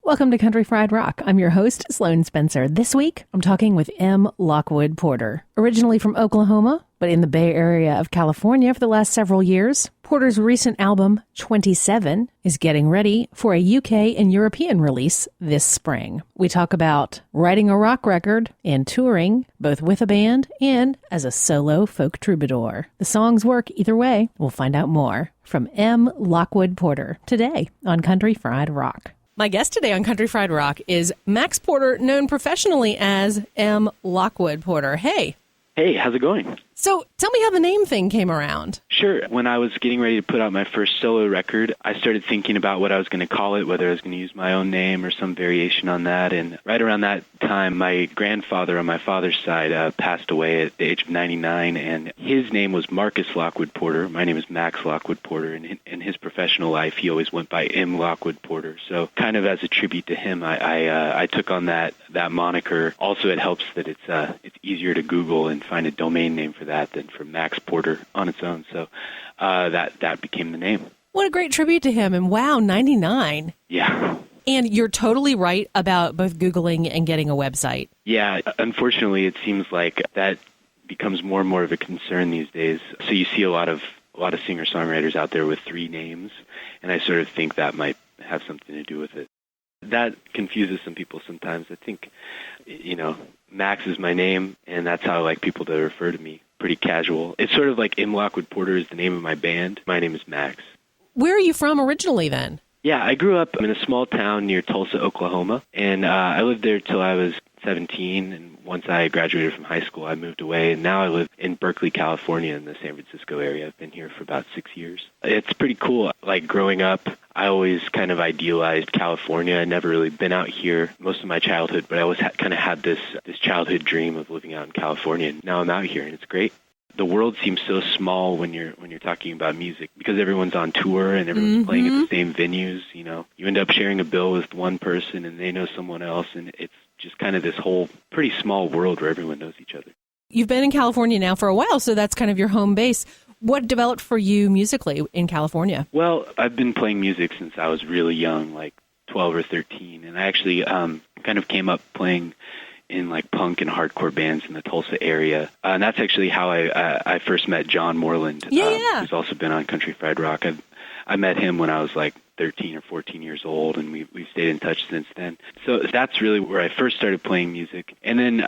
Welcome to Country Fried Rock. I'm your host, Sloan Spencer. This week, I'm talking with Lockwood Porter. Originally from Oklahoma, but in the Bay Area of California for the last several years, Porter's recent album, 27, is getting ready for a UK and European release this spring. We talk about writing a rock record and touring, both with a band and as a solo folk troubadour. The songs work either way. We'll find out more from Lockwood Porter today on Country Fried Rock. My guest today on Country Fried Rock is Max Porter, known professionally as Lockwood Porter. Hey. Hey, how's it going? So tell me how the name thing came around. Sure. When I was getting ready to put out my first solo record, I started thinking about what I was going to call it, whether I was going to use my own name or some variation on that. And right around that time, my grandfather on my father's side passed away at the age of 99, and his name was Marcus Lockwood Porter. My name is Max Lockwood Porter, and in his professional life, he always went by Lockwood Porter. So kind of as a tribute to him, I took on that moniker. Also, it helps that it's easier to Google and find a domain name for that than for Max Porter on its own. So that became the name. What a great tribute to him. And wow, 99. Yeah. And you're totally right about both Googling and getting a website. Yeah. Unfortunately, it seems like that becomes more and more of a concern these days. So you see a lot of singer-songwriters out there with 3 names, and I sort of think that might have something to do with it. That confuses some people sometimes. I think, Max is my name, and that's how I like people to refer to me. Pretty casual. It's sort of like Lockwood Porter is the name of my band. My name is Max. Where are you from originally then? Yeah, I grew up in a small town near Tulsa, Oklahoma, and I lived there till I was 17, and once I graduated from high school, I moved away, and now I live in Berkeley, California, in the San Francisco area. I've been here for about 6 years. It's pretty cool. Like, growing up, I always kind of idealized California. I'd never really been out here most of my childhood, but I always kind of had this childhood dream of living out in California, and now I'm out here, and it's great. The world seems so small when you're talking about music because everyone's on tour and everyone's playing at the same venues. You end up sharing a bill with one person and they know someone else, and it's just kind of this whole pretty small world where everyone knows each other. You've been in California now for a while, so that's kind of your home base. What developed for you musically in California? Well, I've been playing music since I was really young, like 12 or 13, and I actually kind of came up playing in like punk and hardcore bands in the Tulsa area. And that's actually how I first met John Moreland, who's also been on Country Fried Rock. I met him when I was like 13 or 14 years old, and we've stayed in touch since then. So that's really where I first started playing music. And then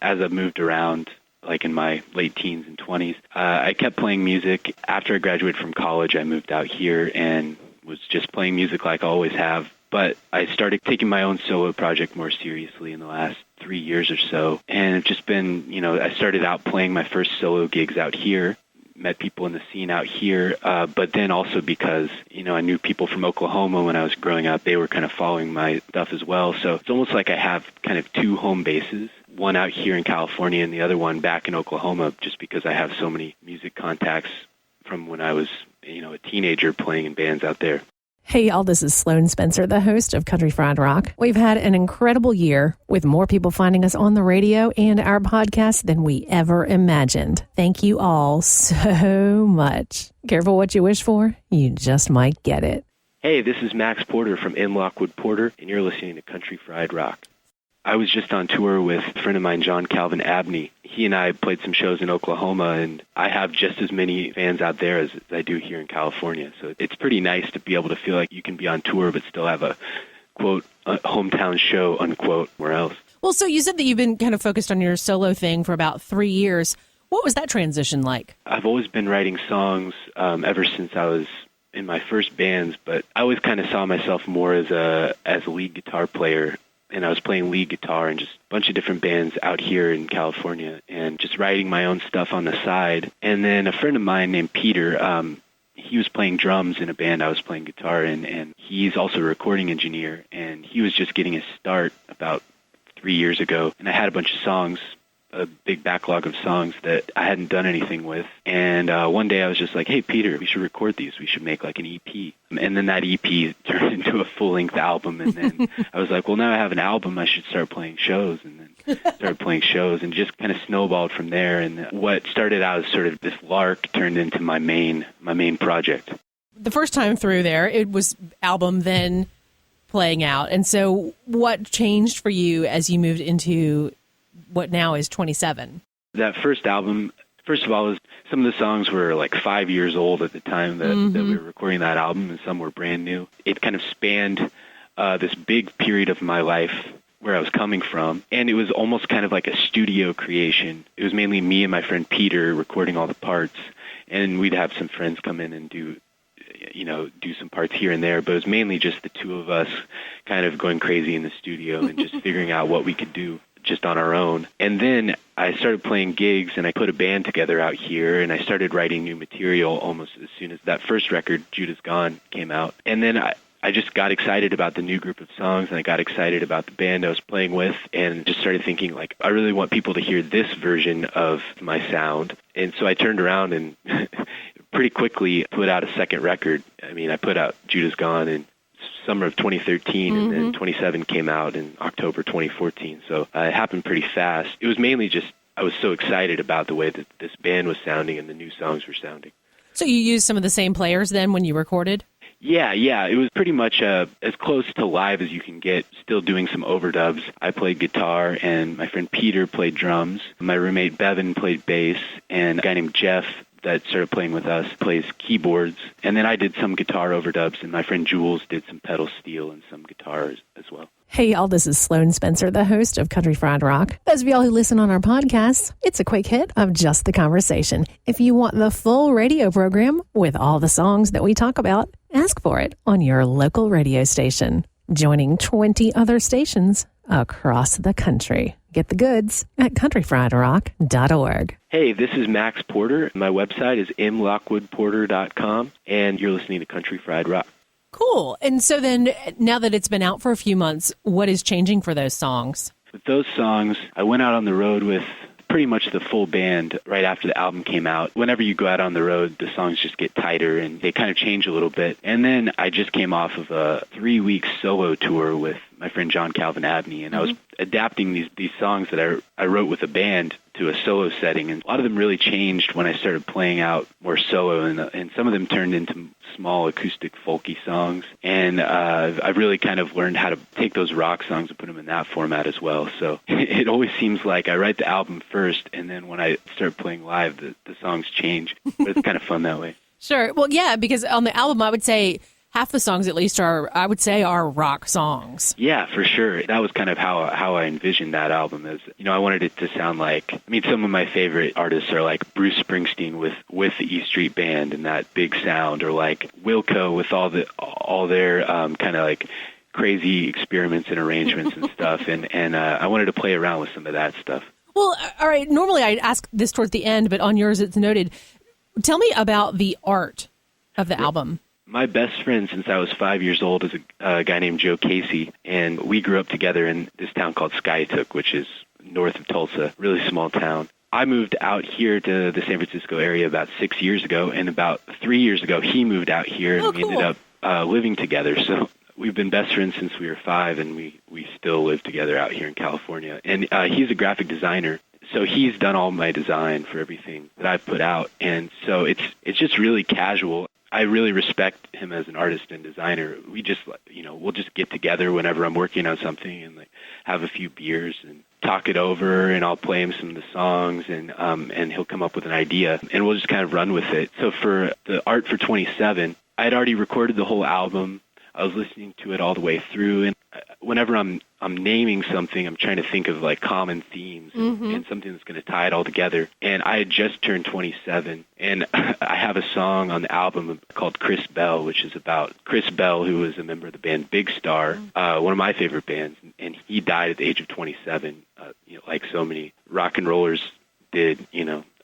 as I've moved around, like in my late teens and 20s, I kept playing music. After I graduated from college, I moved out here and was just playing music like I always have. But I started taking my own solo project more seriously in the last 3 years or so. And it's just been, I started out playing my first solo gigs out here, met people in the scene out here, but then also because, I knew people from Oklahoma when I was growing up. They were kind of following my stuff as well. So it's almost like I have kind of 2 home bases, one out here in California and the other one back in Oklahoma, just because I have so many music contacts from when I was, a teenager playing in bands out there. Hey, y'all, this is Sloan Spencer, the host of Country Fried Rock. We've had an incredible year with more people finding us on the radio and our podcast than we ever imagined. Thank you all so much. Careful what you wish for. You just might get it. Hey, this is Max Porter from Lockwood Porter, and you're listening to Country Fried Rock. I was just on tour with a friend of mine, John Calvin Abney. He and I played some shows in Oklahoma, and I have just as many fans out there as I do here in California. So it's pretty nice to be able to feel like you can be on tour but still have a, quote, a hometown show, unquote, where else. Well, so you said that you've been kind of focused on your solo thing for about 3 years. What was that transition like? I've always been writing songs ever since I was in my first bands, but I always kind of saw myself more as a lead guitar player. And I was playing lead guitar in just a bunch of different bands out here in California and just writing my own stuff on the side. And then a friend of mine named Peter, he was playing drums in a band I was playing guitar in, and he's also a recording engineer. And he was just getting his start about 3 years ago. And I had a bunch of songs, a big backlog of songs that I hadn't done anything with. And one day I was just like, hey, Peter, we should record these. We should make like an EP. And then that EP turned into a full-length album. And then I was like, well, now I have an album. I should start playing shows. And then started playing shows and just kind of snowballed from there. And what started out as sort of this lark turned into my main project. The first time through there, it was album, then playing out. And so what changed for you as you moved into what now is 27? That first album, first of all, some of the songs were like 5 years old at the time that we were recording that album, and some were brand new. It kind of spanned this big period of my life where I was coming from, and it was almost kind of like a studio creation. It was mainly me and my friend Peter recording all the parts, and we'd have some friends come in and do some parts here and there, but it was mainly just the two of us kind of going crazy in the studio and just figuring out what we could do just on our own. And then I started playing gigs, and I put a band together out here, and I started writing new material almost as soon as that first record, Judah's Gone, came out. And then I just got excited about the new group of songs, and I got excited about the band I was playing with, and just started thinking, like, I really want people to hear this version of my sound. And so I turned around and pretty quickly put out a second record. I mean, I put out Judah's Gone in summer of 2013, and then 27 came out in October 2014. So it happened pretty fast. It was mainly just I was so excited about the way that this band was sounding and the new songs were sounding. So you used some of the same players then when you recorded? Yeah. It was pretty much as close to live as you can get, still doing some overdubs. I played guitar, and my friend Peter played drums. My roommate Bevan played bass, and a guy named Jeff that started playing with us plays keyboards. And then I did some guitar overdubs, and my friend Jules did some pedal steel and some guitars as well. Hey, y'all, this is Sloan Spencer, the host of Country Fried Rock. Those of y'all who listen on our podcasts, it's a quick hit of just the conversation. If you want the full radio program with all the songs that we talk about, ask for it on your local radio station, joining 20 other stations across the country. Get the goods at countryfriedrock.org. Hey, this is Max Porter. My website is mlockwoodporter.com, and you're listening to Country Fried Rock. Cool. And so then, now that it's been out for a few months, what is changing for those songs? With those songs, I went out on the road with pretty much the full band right after the album came out. Whenever you go out on the road, the songs just get tighter and they kind of change a little bit. And then I just came off of a 3-week solo tour with my friend John Calvin Abney, and I was adapting these songs that I wrote with a band to a solo setting, and a lot of them really changed when I started playing out more solo, and some of them turned into small acoustic folky songs, and I've really kind of learned how to take those rock songs and put them in that format as well. So it always seems like I write the album first, and then when I start playing live, the songs change, but it's kind of fun that way. Sure. Well, yeah, because on the album, I would say half the songs at least are rock songs. Yeah, for sure. That was kind of how I envisioned that album. As I wanted it to sound like, some of my favorite artists are like Bruce Springsteen with the E Street Band and that big sound, or like Wilco with all their kind of like crazy experiments and arrangements and stuff. And I wanted to play around with some of that stuff. Well, all right. Normally I ask this towards the end, but on yours it's noted. Tell me about the art of the album. My best friend since I was 5 years old is a guy named Joe Casey, and we grew up together in this town called Skiatook, which is north of Tulsa, really small town. I moved out here to the San Francisco area about 6 years ago, and about 3 years ago he moved out here, and we ended up living together. So we've been best friends since we were 5, and we still live together out here in California. And he's a graphic designer, so he's done all my design for everything that I've put out, and so it's just really casual. I really respect him as an artist and designer. We just, we'll just get together whenever I'm working on something and like have a few beers and talk it over, and I'll play him some of the songs, and he'll come up with an idea, and we'll just kind of run with it. So for the art for 27, I had already recorded the whole album. I was listening to it all the way through, and whenever I'm naming something, I'm trying to think of like common themes and something that's going to tie it all together. And I had just turned 27, and I have a song on the album called Chris Bell, which is about Chris Bell, who was a member of the band Big Star, one of my favorite bands, and he died at the age of 27, like so many rock and rollers did,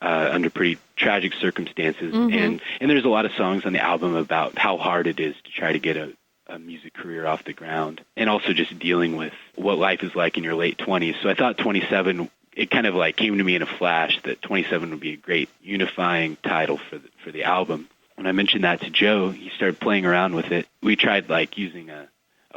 under pretty tragic circumstances. And there's a lot of songs on the album about how hard it is to try to get a music career off the ground, and also just dealing with what life is like in your late 20s. So I thought 27, it kind of like came to me in a flash that 27 would be a great unifying title for the album. When I mentioned that to Joe, he started playing around with it. We tried like using a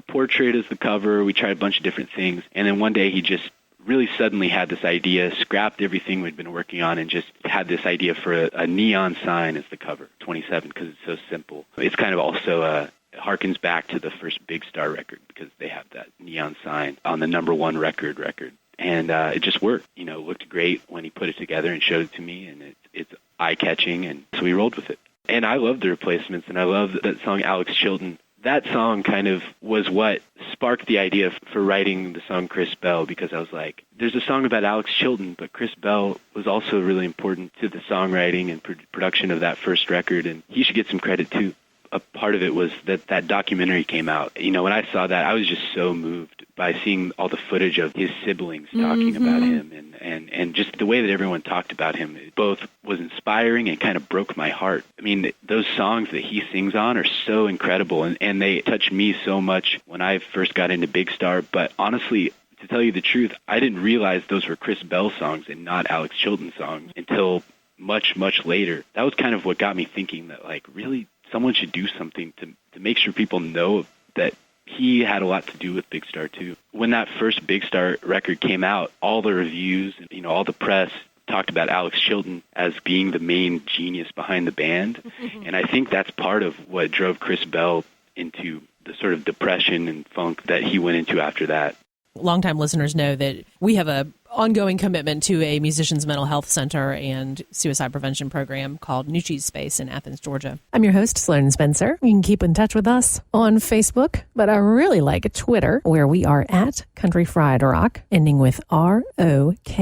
portrait as the cover. We tried a bunch of different things, and then one day he just really suddenly had this idea, scrapped everything we'd been working on, and just had this idea for a neon sign as the cover, 27, because it's so simple. It's kind of also harkens back to the first Big Star record because they have that neon sign on the #1 record. And it just worked. It looked great when he put it together and showed it to me, and it's eye-catching, and so we rolled with it. And I love the replacements, and I love that song, Alex Chilton. That song kind of was what sparked the idea for writing the song Chris Bell, because I was like, there's a song about Alex Chilton, but Chris Bell was also really important to the songwriting and production of that first record, and he should get some credit too. A part of it was that documentary came out. When I saw that, I was just so moved by seeing all the footage of his siblings talking about him, and just the way that everyone talked about him. It both was inspiring and kind of broke my heart. I mean, those songs that he sings on are so incredible, and they touched me so much when I first got into Big Star. But honestly, to tell you the truth, I didn't realize those were Chris Bell songs and not Alex Chilton songs until much, much later. That was kind of what got me thinking that, like, really, someone should do something to make sure people know that he had a lot to do with Big Star too. When that first Big Star record came out, all the reviews, all the press talked about Alex Chilton as being the main genius behind the band. And I think that's part of what drove Chris Bell into the sort of depression and funk that he went into after that. Longtime listeners know that we have a ongoing commitment to a musician's mental health center and suicide prevention program called Nucci's Space in Athens, Georgia. I'm your host, Sloan Spencer. You can keep in touch with us on Facebook, but I really like Twitter, where we are at Country Fried Rock, ending with ROK.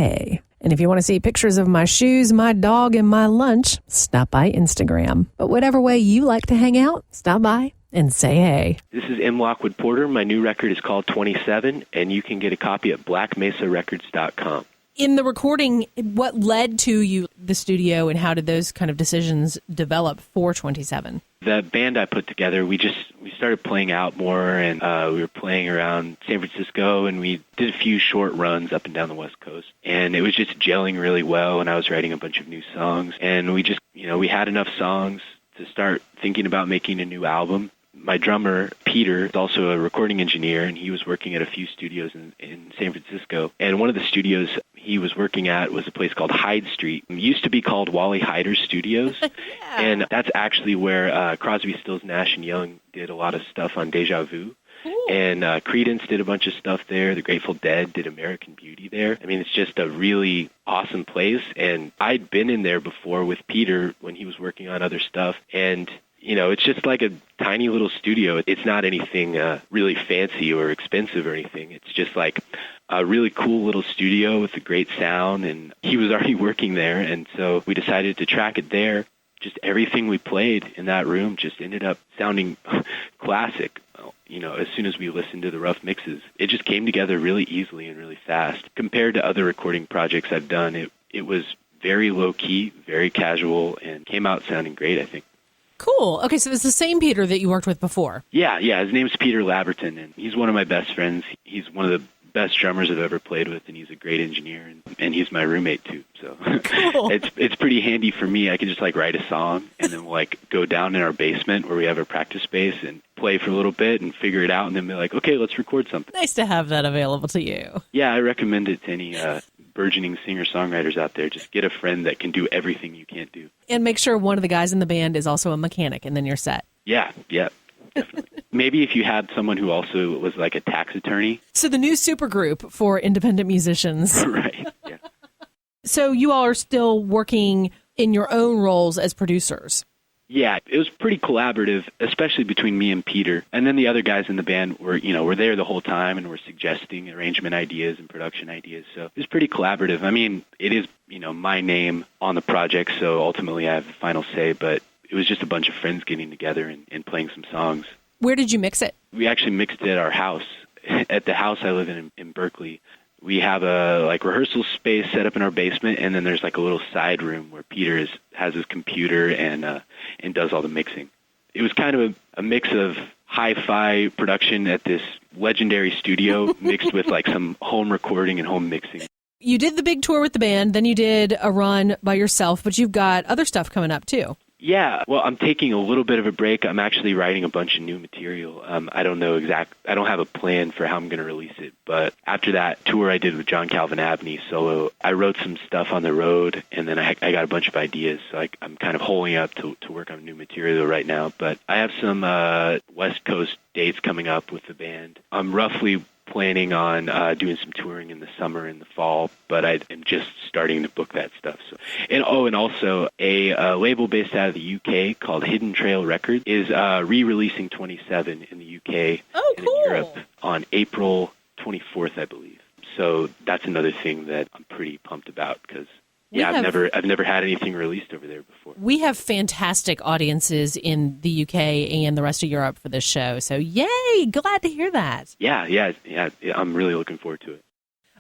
And if you want to see pictures of my shoes, my dog, and my lunch, stop by Instagram. But whatever way you like to hang out, stop by and say hey. This is Lockwood Porter. My new record is called 27, and you can get a copy at blackmesarecords.com. In the recording, what led to the studio, and how did those kind of decisions develop for 27? The band I put together, we started playing out more, and we were playing around San Francisco, and we did a few short runs up and down the West Coast. And it was just gelling really well, and I was writing a bunch of new songs. And we just, we had enough songs to start thinking about making a new album. My drummer, Peter, is also a recording engineer, and he was working at a few studios in San Francisco. And one of the studios he was working at was a place called Hyde Street. It used to be called Wally Hyder's Studios. Yeah. And that's actually where Crosby, Stills, Nash & Young did a lot of stuff on Deja Vu. Cool. And Creedence did a bunch of stuff there. The Grateful Dead did American Beauty there. I mean, it's just a really awesome place. And I'd been in there before with Peter when he was working on other stuff. And it's just like a tiny little studio. It's not anything really fancy or expensive or anything. It's just like a really cool little studio with a great sound, and he was already working there, and so we decided to track it there. Just everything we played in that room just ended up sounding classic. As soon as we listened to the rough mixes, it just came together really easily and really fast. Compared to other recording projects I've done, it was very low-key, very casual, and came out sounding great, I think. Cool. Okay, so it's the same Peter that you worked with before. Yeah. His name's Peter Laberton, and he's one of my best friends. He's one of the best drummers I've ever played with, and he's a great engineer, and he's my roommate too. So cool. It's pretty handy for me. I can just write a song, and then we'll go down in our basement where we have a practice space and play for a little bit and figure it out, and then be like, okay, let's record something. Nice to have that available to you. Yeah, I recommend it to any burgeoning singer-songwriters out there. Just get a friend that can do everything you can't do. And make sure one of the guys in the band is also a mechanic, and then you're set. Yeah, definitely. Maybe if you had someone who also was like a tax attorney. So the new supergroup for independent musicians. Right, yeah. So you all are still working in your own roles as producers. Yeah, it was pretty collaborative, especially between me and Peter. And then the other guys in the band were there the whole time and were suggesting arrangement ideas and production ideas. So it was pretty collaborative. I mean, it is, my name on the project, so ultimately I have the final say, but it was just a bunch of friends getting together and playing some songs. Where did you mix it? We actually mixed it at our house. At the house I live in Berkeley. We have a rehearsal space set up in our basement, and then there's a little side room where Peter has his computer and does all the mixing. It was kind of a mix of hi-fi production at this legendary studio mixed with some home recording and home mixing. You did the big tour with the band, then you did a run by yourself, but you've got other stuff coming up too. Yeah, well, I'm taking a little bit of a break. I'm actually writing a bunch of new material. I don't have a plan for how I'm going to release it. But after that tour I did with John Calvin Abney solo, I wrote some stuff on the road, and then I got a bunch of ideas. So I'm kind of holding up to work on new material right now. But I have some West Coast dates coming up with the band. I'm roughly planning on doing some touring in the summer and the fall, but I am just starting to book that stuff. So, and also a label based out of the UK called Hidden Trail Records is re-releasing 27 in the UK and in Europe on April 24th, I believe. So that's another thing that I'm pretty pumped about because I've never had anything released over there before. We have fantastic audiences in the UK and the rest of Europe for this show. So yay, glad to hear that. Yeah. I'm really looking forward to it.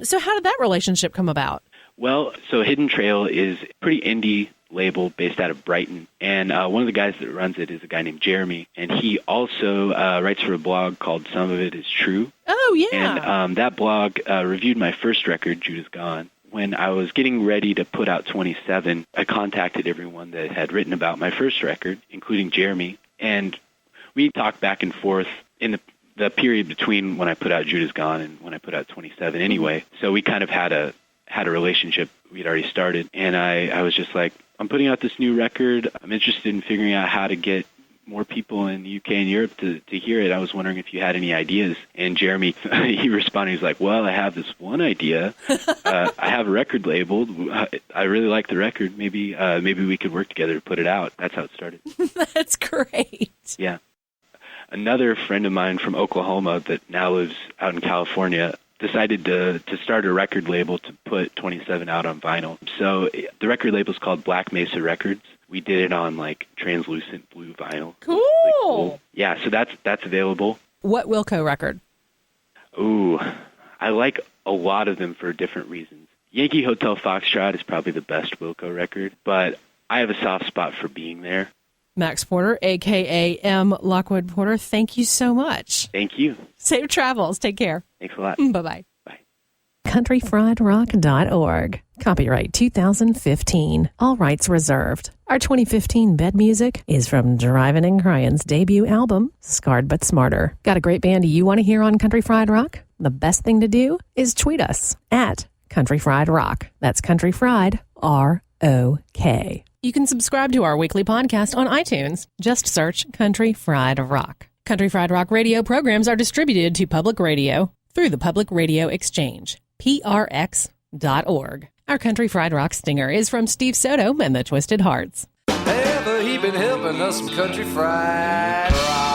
So how did that relationship come about? Well, so Hidden Trail is a pretty indie label based out of Brighton. And one of the guys that runs it is a guy named Jeremy. And he also writes for a blog called Some of It Is True. Oh, yeah. And that blog reviewed my first record, Judah's Gone. When I was getting ready to put out 27, I contacted everyone that had written about my first record, including Jeremy, and we talked back and forth in the period between when I put out Judah's Gone and when I put out 27 anyway. So we kind of had a relationship we'd already started, and I was just like, I'm putting out this new record. I'm interested in figuring out how to get more people in the UK and Europe to hear it. I was wondering if you had any ideas. And Jeremy, he responded, he's like, well, I have this one idea. I have a record labeled. I really like the record. Maybe we could work together to put it out. That's how it started. That's great. Yeah. Another friend of mine from Oklahoma that now lives out in California decided to start a record label to put 27 out on vinyl. So the record label is called Black Mesa Records. We did it on like translucent blue vinyl. Cool. Really cool. Yeah, so that's available. What Wilco record? Ooh, I like a lot of them for different reasons. Yankee Hotel Foxtrot is probably the best Wilco record, but I have a soft spot for Being There. Max Porter, a.k.a. M. Lockwood Porter, thank you so much. Thank you. Safe travels. Take care. Thanks a lot. Bye-bye. Bye. countryfriedrock.org. Copyright 2015. All rights reserved. Our 2015 bed music is from Drivin' and Cryin's debut album, Scarred But Smarter. Got a great band you want to hear on Country Fried Rock? The best thing to do is tweet us at Country Fried Rock. That's Country Fried, R-O-K. You can subscribe to our weekly podcast on iTunes. Just search Country Fried Rock. Country Fried Rock radio programs are distributed to public radio through the Public Radio Exchange, prx.org. Our Country Fried Rock stinger is from Steve Soto and the Twisted Hearts. Ever he been helping us some country fried rock.